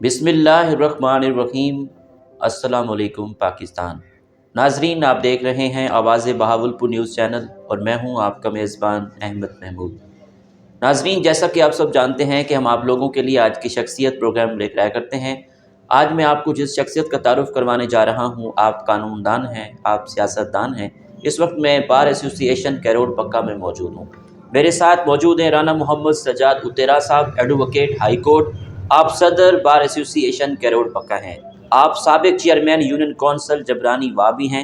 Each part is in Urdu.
بسم اللہ الرحمن الرحیم۔ السلام علیکم پاکستان۔ ناظرین، آپ دیکھ رہے ہیں آواز بہاولپور نیوز چینل اور میں ہوں آپ کا میزبان احمد محمود۔ ناظرین، جیسا کہ آپ سب جانتے ہیں کہ ہم آپ لوگوں کے لیے آج کی شخصیت پروگرام لے کر آیا کرتے ہیں۔ آج میں آپ کو جس شخصیت کا تعارف کروانے جا رہا ہوں، آپ قانون دان ہیں، آپ سیاست دان ہیں۔ اس وقت میں بار ایسوسی ایشن کیروڑ پکا میں موجود ہوں۔ میرے ساتھ موجود ہیں رانا محمد سجاد اتیرا صاحب، ایڈووکیٹ ہائی کورٹ۔ آپ صدر بار ایسوسی ایشن کیروڑ پکا ہیں۔ آپ سابق چیئرمین یونین کونسل جبرانی وا بھی ہیں،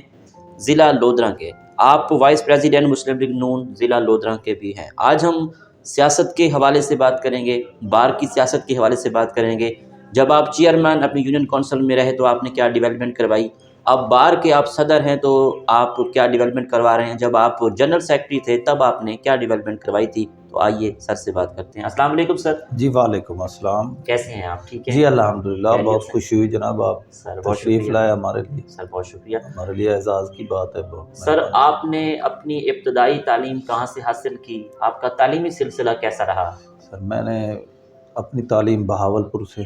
ضلع لودھراں کے۔ آپ وائس پریزیڈنٹ مسلم لیگ نون ضلع لودھراں کے بھی ہیں۔ آج ہم سیاست کے حوالے سے بات کریں گے، بار کی سیاست کے حوالے سے بات کریں گے۔ جب آپ چیئرمین اپنی یونین کونسل میں رہے تو آپ نے کیا ڈیولپمنٹ کروائی، اب بار کے آپ صدر ہیں تو آپ کیا ڈیولپمنٹ کروا رہے ہیں، جب آپ جنرل سیکرٹری تھے تب آپ نے کیا ڈیولپمنٹ کروائی تھی۔ تو آئیے سر سے بات کرتے ہیں۔ السلام علیکم سر۔ جی وعلیکم السلام۔ کیسے ہیں آپ؟ ٹھیک ہیں؟ جی الحمدللہ، خیریت بہت سے؟ خوشی ہوئی جناب، آپ سر بہت تشریف شکریہ لائے ہمارے لیے، سر، بہت شکریہ ہمارے لیے اعزاز کی بات ہے بہت۔ سر۔ آپ نے اپنی ابتدائی تعلیم کہاں سے حاصل کی؟ آپ کا تعلیمی سلسلہ کیسا رہا؟ سر میں نے اپنی تعلیم بہاولپور سے،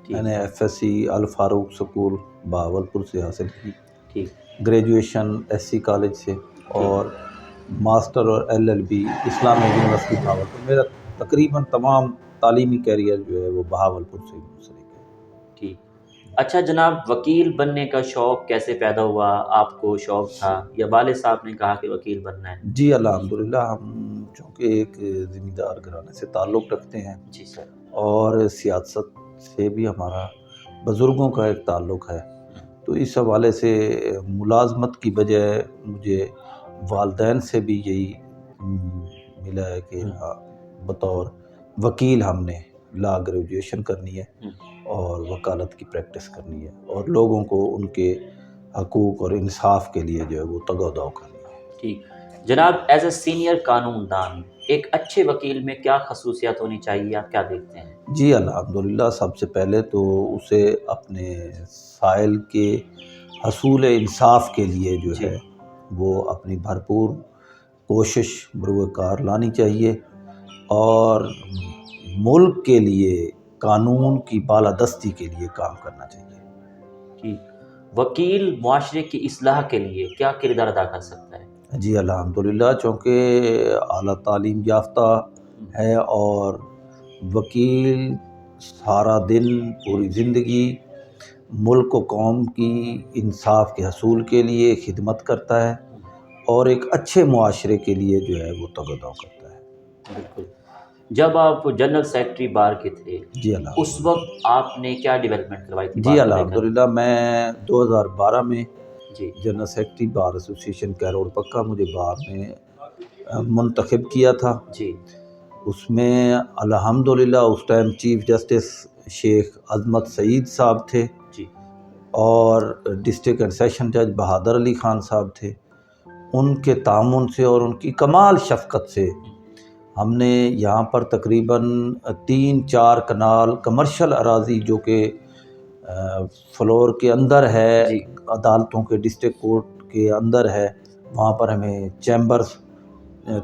میں نے F S C Alfarooq school Bahawalpur سے حاصل کی، ٹھیک گریجویشن ایس سی کالج سے، اور ماسٹر اور ایل ایل بی اسلامیہ یونیورسٹی بہاولپور۔ میرا تقریباً تمام تعلیمی کیریئر جو ہے وہ بہاولپور سے منسلک ہے۔ ٹھیک۔ اچھا جناب، وکیل بننے کا شوق کیسے پیدا ہوا؟ آپ کو شوق تھا یا والد صاحب نے کہا کہ وکیل بننا ہے؟ جی الحمدللہ، ہم چونکہ ایک ذمہ دار گھرانے سے تعلق رکھتے ہیں، جی سر۔ اور سیاست سے بھی ہمارا بزرگوں کا ایک تعلق ہے، تو اس حوالے سے ملازمت کی بجائے مجھے والدین سے بھی یہی ملا ہے کہ بطور وکیل ہم نے لا گریجویشن کرنی ہے اور وکالت کی پریکٹس کرنی ہے، اور لوگوں کو ان کے حقوق اور انصاف کے لیے جو ہے وہ تگ و دو کرنی ہے۔ ٹھیک جناب، ایز اے سینئر قانون دان ایک اچھے وکیل میں کیا خصوصیات ہونی چاہیے، آپ کیا دیکھتے ہیں؟ جی الحمدللہ، سب سے پہلے تو اسے اپنے سائل کے حصول انصاف کے لیے جو ہے وہ اپنی بھرپور کوشش بروئے کار لانی چاہیے، اور ملک کے لیے قانون کی بالادستی کے لیے کام کرنا چاہیے۔ ٹھیک۔ وکیل معاشرے کی اصلاح کے لیے کیا کردار ادا کر سکتا ہے؟ جی الحمدللہ، چونکہ اعلیٰ تعلیم یافتہ ہے، اور وکیل سارا دن پوری زندگی ملک و قوم کی انصاف کے حصول کے لیے خدمت کرتا ہے، اور ایک اچھے معاشرے کے لیے جو ہے وہ تگ و دو کرتا ہے۔ بالکل۔ جب آپ جنرل سیکرٹری بار کے تھے جی اس الحمدللہ، وقت آپ نے کیا ڈیولپمنٹ کروائی تھی؟ جی الحمدللہ، میں 2012 میں جی جنرل سیکرٹری بار ایسوسی ایشن کیروڑ پکا مجھے بار میں منتخب کیا تھا۔ جی اس میں الحمدللہ اس ٹائم چیف جسٹس شیخ عظمت سعید صاحب تھے، جی اور ڈسٹرکٹ اینڈ سیشن جج بہادر علی خان صاحب تھے۔ ان کے تعاون سے اور ان کی کمال شفقت سے ہم نے یہاں پر تقریباً 3-4 کنال کمرشل اراضی جو کہ فلور کے اندر ہے، جی عدالتوں کے ڈسٹرکٹ کورٹ کے اندر ہے، وہاں پر ہمیں چیمبرز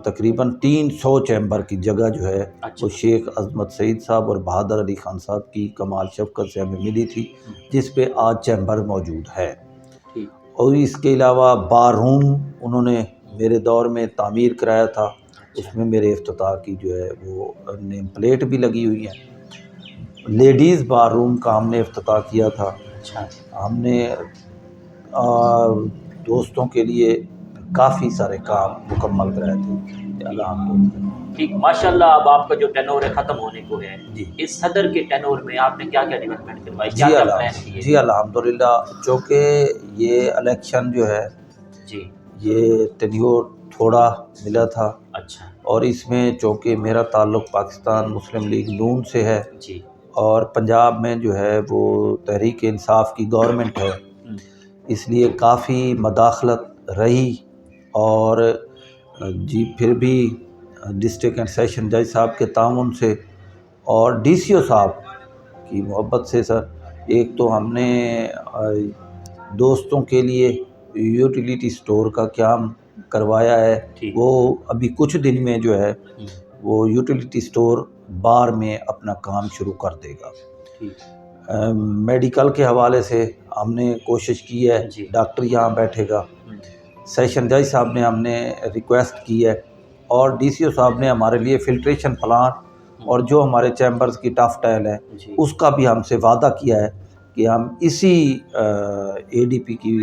تقریباً 300 چیمبر کی جگہ جو ہے اچھا وہ شیخ عظمت سعید صاحب اور بہادر علی خان صاحب کی کمال شفقت سے ہمیں ملی تھی، جس پہ آج چیمبر موجود ہے۔ ٹھیک اور اس کے علاوہ بار روم انہوں نے میرے دور میں تعمیر کرایا تھا، اس میں میرے افتتاح کی جو ہے وہ نیم پلیٹ بھی لگی ہوئی ہے۔ لیڈیز بار روم کا ہم نے افتتاح کیا تھا۔ اچھا ہم نے دوستوں کے لیے کافی سارے کام مکمل کرائے تھے الحمدللہ۔ ٹھیک، ماشاءاللہ۔ اب آپ کا جو ٹینور ہے ختم ہونے کو ہے، جی اس صدر کے ٹینور میں آپ نے کیا کیا ڈیولپمنٹ کروائی، کیا کیا پلان کیے؟ جی الحمدللہ، چونکہ یہ الیکشن جو ہے جی یہ ٹینیور تھوڑا ملا تھا، اچھا اور اس میں چونکہ میرا تعلق پاکستان مسلم لیگ نون سے ہے، جی اور پنجاب میں جو ہے وہ تحریک انصاف کی گورنمنٹ ہے، اس لیے کافی مداخلت رہی، اور جی پھر بھی ڈسٹرکٹ اینڈ سیشن جج صاحب کے تعاون سے اور ڈی سی او صاحب کی محبت سے سر، ایک تو ہم نے دوستوں کے لیے یوٹیلیٹی سٹور کا قیام کروایا ہے، ٹھیک وہ ابھی کچھ دن میں جو ہے وہ یوٹیلیٹی سٹور بار میں اپنا کام شروع کر دے گا۔ ٹھیک میڈیکل کے حوالے سے ہم نے کوشش کی ہے، جی ڈاکٹر یہاں بیٹھے گا، سیشن جج صاحب نے ہم نے ریکویسٹ کی ہے، اور ڈی سی او صاحب نے ہمارے لیے فلٹریشن پلانٹ اور جو ہمارے چیمبرز کی ٹف ٹائل ہے جی اس کا بھی ہم سے وعدہ کیا ہے کہ ہم اسی اے ڈی پی کی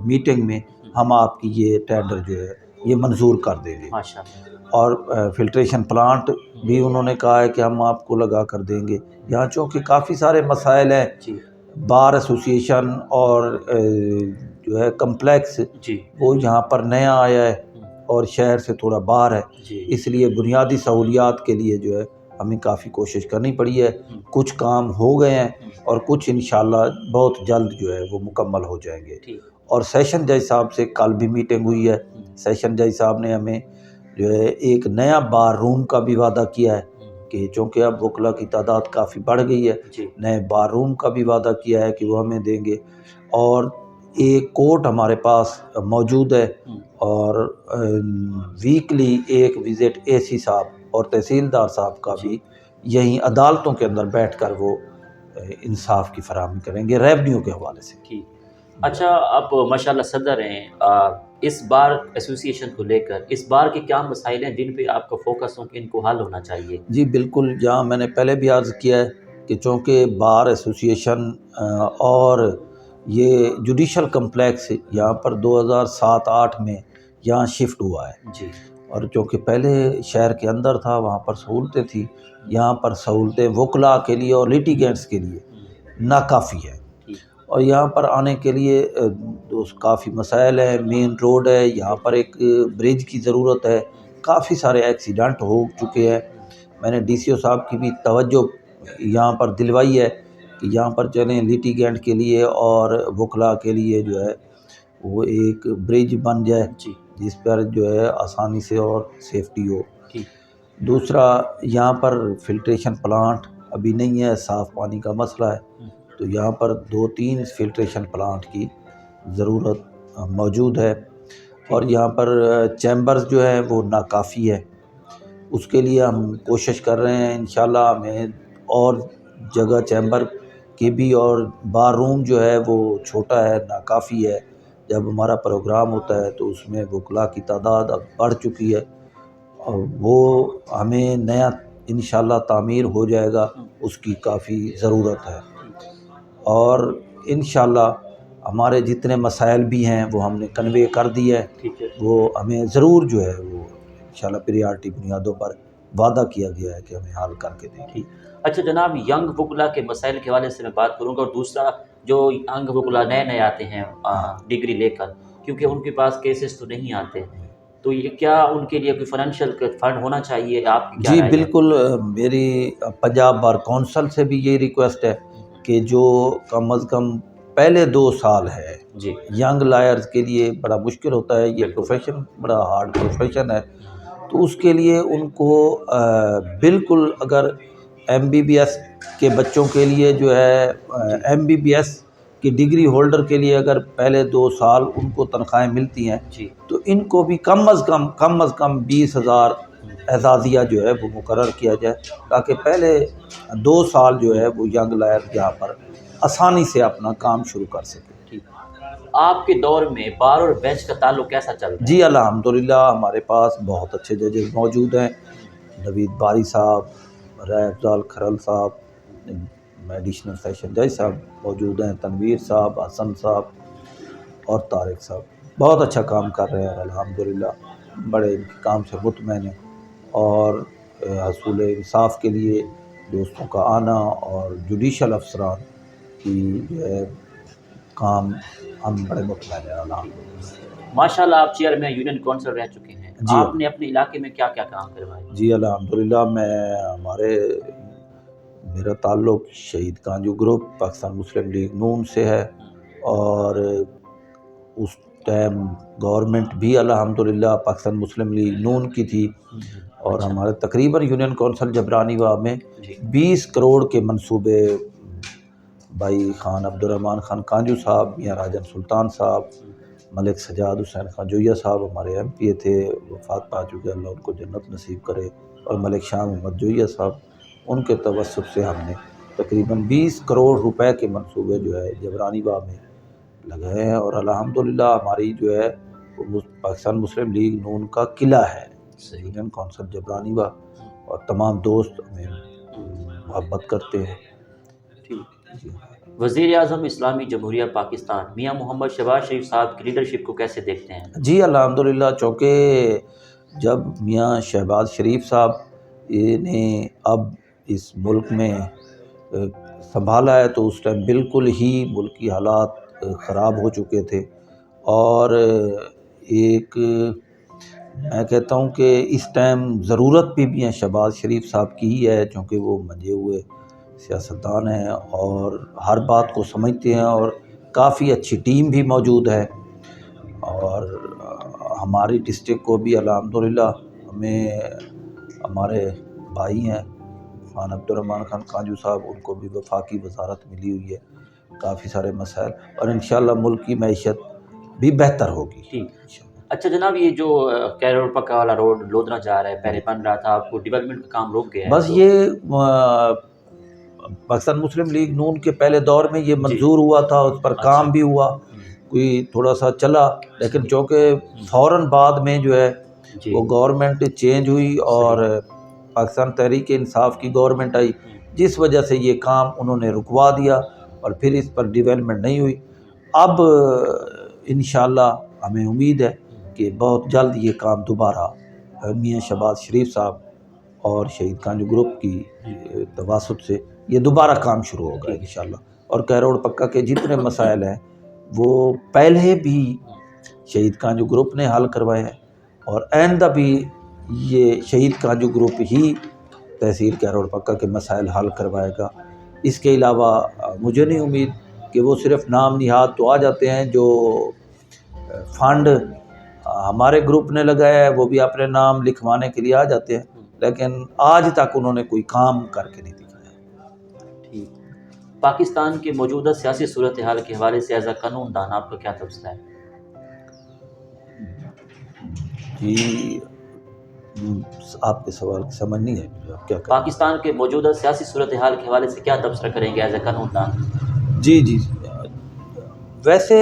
میٹنگ میں ہم آپ کی یہ ٹینڈر جو ہے یہ منظور کر دیں گے، ماشاء اللہ اور فلٹریشن پلانٹ بھی انہوں نے کہا ہے کہ ہم آپ کو لگا کر دیں گے۔ یہاں چونکہ کافی سارے مسائل ہیں، جی بار ایسوسیشن اور جو ہے کمپلیکس جی وہ یہاں پر نیا آیا ہے اور شہر سے تھوڑا باہر ہے، جی اس لیے بنیادی سہولیات کے لیے جو ہے ہمیں کافی کوشش کرنی پڑی ہے۔ کچھ کام ہو گئے ہیں اور کچھ انشاءاللہ بہت جلد جو ہے وہ مکمل ہو جائیں گے، ٹھیک اور سیشن جج صاحب سے کل بھی میٹنگ ہوئی ہے۔ سیشن جج صاحب نے ہمیں جو ہے ایک نیا بار روم کا بھی وعدہ کیا ہے کہ چونکہ اب وکلا کی تعداد کافی بڑھ گئی ہے، جی نئے بار روم کا بھی وعدہ کیا ہے کہ وہ ہمیں دیں گے، اور ایک کورٹ ہمارے پاس موجود ہے، اور ویکلی ایک وزٹ اے سی صاحب اور تحصیلدار صاحب کا بھی یہیں عدالتوں کے اندر بیٹھ کر وہ انصاف کی فراہمی کریں گے ریونیو کے حوالے سے۔ ٹھیک۔ اچھا، آپ ماشاءاللہ صدر ہیں، اس بار ایسوسی ایشن کو لے کر اس بار کے کیا مسائل ہیں جن پہ آپ کا فوکس ہو کہ ان کو حل ہونا چاہیے؟ جی بالکل، جہاں میں نے پہلے بھی عرض کیا ہے کہ چونکہ بار ایسوسی ایشن اور یہ جوڈیشل کمپلیکس یہاں پر 2007-8 میں یہاں شفٹ ہوا ہے، جی اور چونکہ پہلے شہر کے اندر تھا وہاں پر سہولتیں تھیں، یہاں پر سہولتیں وکلا کے لیے اور لیٹیگینٹس کے لیے ناکافی ہے، ٹھیک اور یہاں پر آنے کے لیے کافی مسائل ہیں۔ مین روڈ ہے، یہاں پر ایک برج کی ضرورت ہے، کافی سارے ایکسیڈنٹ ہو چکے ہیں۔ میں نے ڈی سی او صاحب کی بھی توجہ یہاں پر دلوائی ہے کہ یہاں پر چلیں لیٹیگینٹ کے لیے اور وکلا کے لیے جو ہے وہ ایک برج بن جائے جی جس پر جو ہے آسانی سے اور سیفٹی ہو۔ ٹھیک دوسرا، یہاں پر فلٹریشن پلانٹ ابھی نہیں ہے، صاف پانی کا مسئلہ ہے، تو یہاں پر 2-3 فلٹریشن پلانٹ کی ضرورت موجود ہے، اور یہاں پر چیمبرز جو ہے وہ ناکافی ہے، اس کے لیے ہم کوشش کر رہے ہیں انشاءاللہ ہمیں اور جگہ چیمبر کی بھی، اور بار روم جو ہے وہ چھوٹا ہے، ناکافی ہے۔ جب ہمارا پروگرام ہوتا ہے تو اس میں وکلا کی تعداد اب بڑھ چکی ہے، اور وہ ہمیں نیا انشاءاللہ تعمیر ہو جائے گا، اس کی کافی ضرورت ہے، اور انشاءاللہ ہمارے جتنے مسائل بھی ہیں وہ ہم نے کنوے کر دی ہے، ٹھیک ہے۔ وہ ہمیں ضرور جو ہے وہ انشاءاللہ پریارٹی بنیادوں پر وعدہ کیا گیا ہے کہ ہمیں حل کر کے دیں گے۔ ٹھیک۔ اچھا جناب، ینگ وکلا کے مسائل کے حوالے سے میں بات کروں گا، اور دوسرا جو ینگ وکلا نئے نئے آتے ہیں ڈگری لے کر، کیونکہ ان کے پاس کیسز تو نہیں آتے، تو یہ کیا ان کے لیے کوئی فائنینشیل فنڈ ہونا چاہیے؟ آپ کی کیا جی رائے ہے؟ بالکل، میری پنجاب بار کونسل سے بھی یہ ریکویسٹ ہے کہ جو کم از کم پہلے 2 سال ہے جی ینگ لائرز کے لیے بڑا مشکل ہوتا ہے، یہ بالکل۔ پروفیشن بڑا ہارڈ پروفیشن ہے، تو اس کے لیے ان کو بالکل اگر ایم بی بی ایس کے بچوں کے لیے جو ہے ایم بی بی ایس کی ڈگری ہولڈر کے لیے اگر پہلے 2 سال ان کو تنخواہیں ملتی ہیں جی تو ان کو بھی کم از کم 20,000 اعزازیہ جو ہے وہ مقرر کیا جائے، تاکہ پہلے 2 سال جو ہے وہ ینگ لائر یہاں پر آسانی سے اپنا کام شروع کر سکے۔ ٹھیک۔ آپ کے دور میں بار اور بینچ کا تعلق کیسا چل رہا ہے؟ جی الحمدللہ ہمارے پاس بہت اچھے ججز موجود ہیں، نوید باری صاحب، رائے افضال کھرل صاحب، ایڈیشنل سیشن جج صاحب موجود ہیں، تنویر صاحب، حسن صاحب اور طارق صاحب بہت اچھا کام کر رہے ہیں، الحمدللہ بڑے ان کے کام سے مطمئن ہیں، اور حصول انصاف کے لیے دوستوں کا آنا اور جوڈیشل افسران کی جو ہے کام ہم بڑے مطمئن ہیں الحمدللہ۔ ماشاءاللہ آپ چیئرمین یونین کونسل رہ چکے ہیں، جی آپ نے اپنے علاقے میں کیا کیا کام کروائے؟ جی الحمدللہ میرا تعلق شہید کانجو گروپ پاکستان مسلم لیگ نون سے ہے، اور اس ٹائم گورنمنٹ بھی الحمدللہ پاکستان مسلم لیگ نون کی تھی، اور ہمارے تقریباً یونین کونسل جبرانی واہ میں 20 کروڑ کے منصوبے بھائی خان عبدالرحمن خان کانجو صاحب، میاں راجن سلطان صاحب، ملک سجاد حسین خان جویہ صاحب ہمارے ایم پی اے تھے، وفات پا چکے، اللہ ان کو جنت نصیب کرے، اور ملک شاہ محمد جویہ صاحب، ان کے توسط سے ہم نے تقریباً 20 کروڑ روپے کے منصوبے جو ہے جبرانی باغ میں لگے ہیں، اور الحمدللہ ہماری جو ہے وہ پاکستان مسلم لیگ نون کا قلعہ ہے یونین کونسل جبرانی باغ، اور تمام دوست ہمیں محبت کرتے ہیں۔ جی وزیر اعظم اسلامی جمہوریہ پاکستان میاں محمد شہباز شریف صاحب کی لیڈرشپ کو کیسے دیکھتے ہیں؟ جی الحمدللہ، چونکہ جب میاں شہباز شریف صاحب نے اب اس ملک میں سنبھالا ہے تو اس ٹائم بالکل ہی ملکی حالات خراب ہو چکے تھے، اور ایک میں کہتا ہوں کہ اس ٹائم ضرورت بھی میاں شہباز شریف صاحب کی ہی ہے، چونکہ وہ منجے ہوئے سیاستدان ہیں اور ہر بات کو سمجھتے ہیں، اور کافی اچھی ٹیم بھی موجود ہے، اور ہماری ڈسٹرکٹ کو بھی الحمدللہ ہمیں ہمارے بھائی ہیں خان عبدالرحمن خان کانجو صاحب، ان کو بھی وفاقی وزارت ملی ہوئی ہے، کافی سارے مسائل، اور انشاءاللہ ملک کی معیشت بھی بہتر ہوگی۔ ٹھیک۔ اچھا جناب، یہ جو کیرول پکا والا روڈ لودھنا جا رہا ہے، پہلے بن رہا تھا، آپ کو ڈیولپمنٹ کا کام رک گیا ہے؟ بس یہ پاکستان مسلم لیگ نون کے پہلے دور میں یہ منظور ہوا تھا، اس پر کام بھی ہوا، کوئی تھوڑا سا چلا، لیکن چونکہ فوراً بعد میں جو ہے وہ گورنمنٹ چینج ہوئی اور پاکستان تحریک انصاف کی گورنمنٹ آئی، جس وجہ سے یہ کام انہوں نے رکوا دیا اور پھر اس پر ڈیولپمنٹ نہیں ہوئی۔ اب انشاءاللہ ہمیں امید ہے کہ بہت جلد یہ کام دوبارہ میاں شہباز شریف صاحب اور شہید کانجو گروپ کی تواسط سے یہ دوبارہ کام شروع ہوگا انشاءاللہ، اور کیروڑ پکا کے جتنے مسائل ہیں وہ پہلے بھی شہید کانجو گروپ نے حل کروائے ہیں، اور آئندہ بھی یہ شہید کانجو گروپ ہی تحصیل کیروڑ پکا کے مسائل حل کروائے گا۔ اس کے علاوہ مجھے نہیں امید کہ وہ صرف نام نہاد تو آ جاتے ہیں، جو فنڈ ہمارے گروپ نے لگایا ہے وہ بھی اپنے نام لکھوانے کے لیے آ جاتے ہیں، لیکن آج تک انہوں نے کوئی کام کر کے نہیں دکھایا۔ ٹھیک۔ پاکستان کے موجودہ سیاسی صورتحال کے حوالے سے ایز اے قانون دان آپ کا کیا تبصرہ ہے؟ جی آپ کے سوال کی سمجھ نہیں ہے کیا کہیں؟ پاکستان کے موجودہ سیاسی صورتحال کے حوالے سے کیا تبصرہ کریں گے ایز اے قانون دان؟ جی ویسے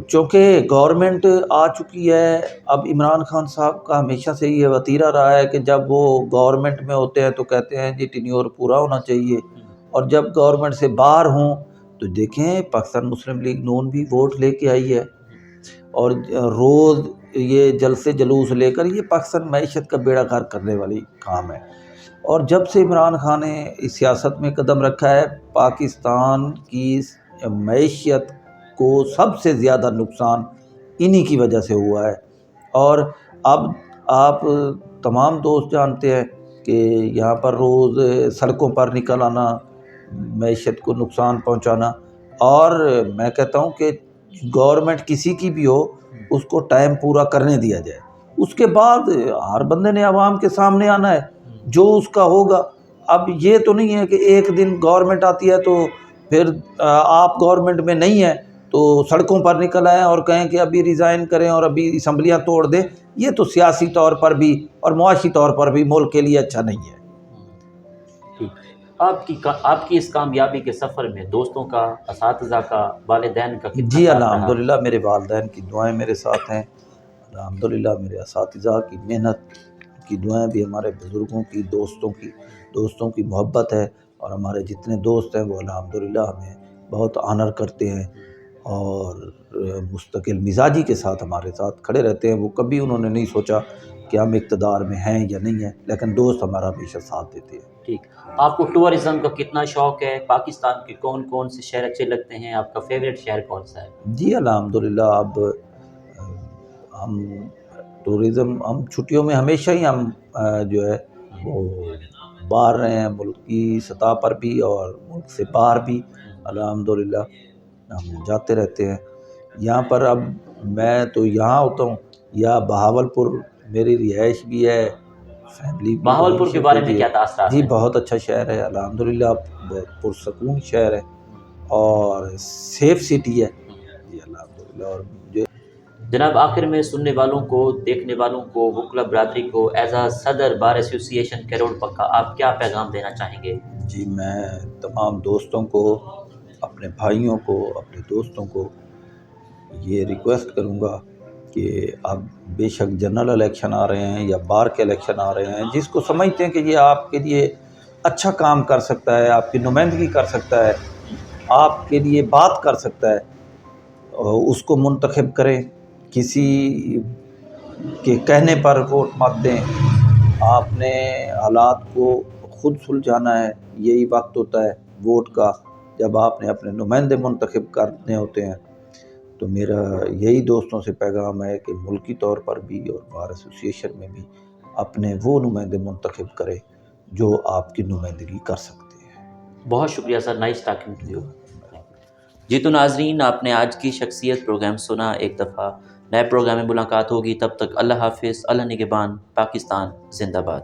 چونکہ گورنمنٹ آ چکی ہے، اب عمران خان صاحب کا ہمیشہ سے یہ وتیرہ رہا ہے کہ جب وہ گورنمنٹ میں ہوتے ہیں تو کہتے ہیں جی ٹینیور پورا ہونا چاہیے، اور جب گورنمنٹ سے باہر ہوں تو دیکھیں پاکستان مسلم لیگ نون بھی ووٹ لے کے آئی ہے، اور روز یہ جلسے جلوس لے کر یہ پاکستان معیشت کا بیڑا غرق کرنے والی کام ہے، اور جب سے عمران خان نے اس سیاست میں قدم رکھا ہے پاکستان کی معیشت کو سب سے زیادہ نقصان انہی کی وجہ سے ہوا ہے، اور اب آپ تمام دوست جانتے ہیں کہ یہاں پر روز سڑکوں پر نکل آنا، معیشت کو نقصان پہنچانا، اور میں کہتا ہوں کہ گورنمنٹ کسی کی بھی ہو اس کو ٹائم پورا کرنے دیا جائے، اس کے بعد ہر بندے نے عوام کے سامنے آنا ہے جو اس کا ہوگا۔ اب یہ تو نہیں ہے کہ ایک دن گورنمنٹ آتی ہے تو پھر آپ گورنمنٹ میں نہیں ہیں تو سڑکوں پر نکل آئیں اور کہیں کہ ابھی ریزائن کریں اور ابھی اسمبلیاں توڑ دیں، یہ تو سیاسی طور پر بھی اور معاشی طور پر بھی ملک کے لیے اچھا نہیں ہے۔ آپ کی اس کامیابی کے سفر میں دوستوں کا، اساتذہ کا، والدین کا کتنا جی ساتھ رہا؟ الحمدللہ میرے والدین کی دعائیں میرے ساتھ ہیں، الحمدللہ میرے اساتذہ کی محنت کی دعائیں بھی، ہمارے بزرگوں کی، دوستوں کی محبت ہے، اور ہمارے جتنے دوست ہیں وہ الحمدللہ ہمیں بہت آنر کرتے ہیں اور مستقل مزاجی کے ساتھ ہمارے ساتھ کھڑے رہتے ہیں۔ وہ کبھی انہوں نے نہیں سوچا کہ ہم اقتدار میں ہیں یا نہیں ہیں، لیکن دوست ہمارا ہمیشہ ساتھ دیتے ہیں۔ ٹھیک۔ آپ کو ٹورزم کا کتنا شوق ہے؟ پاکستان کے کون کون سے شہر اچھے لگتے ہیں؟ آپ کا فیوریٹ شہر کون سا ہے؟ جی الحمدللہ اب ہم ٹورزم ہم چھٹیوں میں ہمیشہ ہی ہم جو ہے وہ باہر رہے ہیں، ملک کی سطح پر بھی اور ملک سے باہر بھی الحمدللہ ہم جاتے رہتے ہیں۔ یہاں پر اب میں تو یہاں ہوتا ہوں، یا بہاولپور میری رہائش بھی ہے، فیملی بھی۔ بہاولپور کے بارے میں کیا تاثرات ہیں؟ جی بہت اچھا شہر ہے الحمدللہ، بہت پرسکون شہر ہے اور سیف سٹی ہے جی الحمدللہ۔ اور جناب آخر میں سننے والوں کو، دیکھنے والوں کو، وکلا برادری کو ایز اے صدر بار ایسوسی ایشن کیروڑ پکا آپ کیا پیغام دینا چاہیں گے؟ جی میں تمام دوستوں کو، اپنے بھائیوں کو، اپنے دوستوں کو یہ ریکویسٹ کروں گا کہ اب بے شک جنرل الیکشن آ رہے ہیں یا بار کے الیکشن آ رہے ہیں، جس کو سمجھتے ہیں کہ یہ آپ کے لیے اچھا کام کر سکتا ہے، آپ کی نمائندگی کر سکتا ہے، آپ کے لیے بات کر سکتا ہے، اس کو منتخب کریں۔ کسی کے کہنے پر ووٹ مت دیں، آپ نے حالات کو خود سلجھانا ہے۔ یہی وقت ہوتا ہے ووٹ کا، جب آپ نے اپنے نمائندے منتخب کرنے ہوتے ہیں۔ تو میرا یہی دوستوں سے پیغام ہے کہ ملکی طور پر بھی اور بار ایسوسیشن میں بھی اپنے وہ نمائندے منتخب کریں جو آپ کی نمائندگی کر سکتے ہیں۔ بہت شکریہ سر، نائس ٹاکنگ ٹو یو۔ جی تو ناظرین، آپ نے آج کی شخصیت پروگرام سنا۔ ایک دفعہ نئے پروگرام میں ملاقات ہوگی، تب تک اللہ حافظ، اللہ نگہبان، پاکستان زندہ باد۔